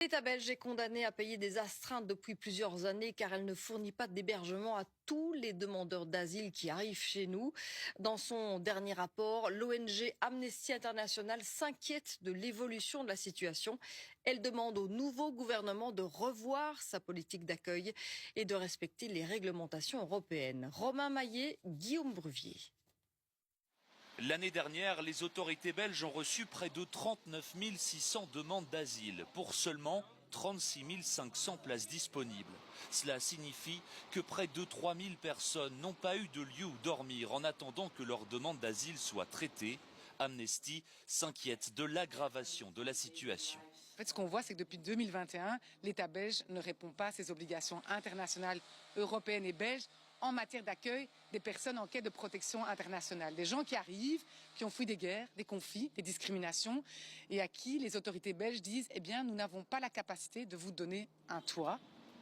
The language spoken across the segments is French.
L'État belge est condamné à payer des astreintes depuis plusieurs années car elle ne fournit pas d'hébergement à tous les demandeurs d'asile qui arrivent chez nous. Dans son dernier rapport, l'ONG Amnesty International s'inquiète de l'évolution de la situation. Elle demande au nouveau gouvernement de revoir sa politique d'accueil et de respecter les réglementations européennes. Romain Maillet, Guillaume Bruvier. L'année dernière, les autorités belges ont reçu près de 39 600 demandes d'asile pour seulement 36 500 places disponibles. Cela signifie que près de 3 000 personnes n'ont pas eu de lieu où dormir en attendant que leur demande d'asile soit traitée. Amnesty s'inquiète de l'aggravation de la situation. En fait, ce qu'on voit, c'est que depuis 2021, l'État belge ne répond pas à ses obligations internationales, européennes et belges en matière d'accueil des personnes en quête de protection internationale. Des gens qui arrivent, qui ont fui des guerres, des conflits, des discriminations et à qui les autorités belges disent « Eh bien, nous n'avons pas la capacité de vous donner un toit ».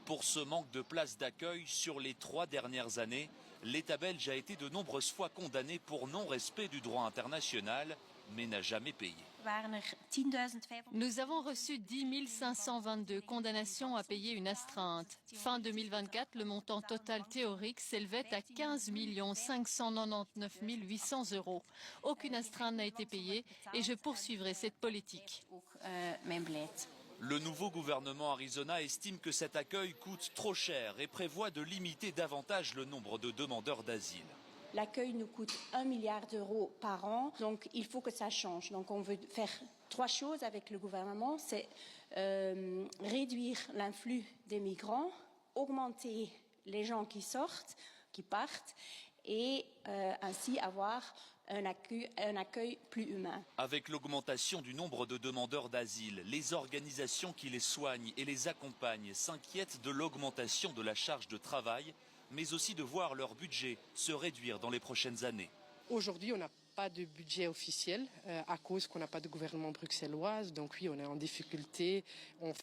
Pour ce manque de places d'accueil sur les 3 dernières années, l'État belge a été de nombreuses fois condamné pour non-respect du droit international, mais n'a jamais payé. Nous avons reçu 10 522 condamnations à payer une astreinte. Fin 2024, le montant total théorique s'élevait à 15 599 800 €. Aucune astreinte n'a été payée et je poursuivrai cette politique. Le nouveau gouvernement Arizona estime que cet accueil coûte trop cher et prévoit de limiter davantage le nombre de demandeurs d'asile. L'accueil nous coûte 1 milliard d'euros par an, donc il faut que ça change. Donc on veut faire 3 choses avec le gouvernement, c'est réduire l'influx des migrants, augmenter les gens qui sortent, qui partent, et ainsi avoir un accueil plus humain. Avec l'augmentation du nombre de demandeurs d'asile, les organisations qui les soignent et les accompagnent s'inquiètent de l'augmentation de la charge de travail, mais aussi de voir leur budget se réduire dans les prochaines années. Aujourd'hui, on n'a pas de budget officiel à cause qu'on n'a pas de gouvernement bruxellois. Donc oui, on est en difficulté.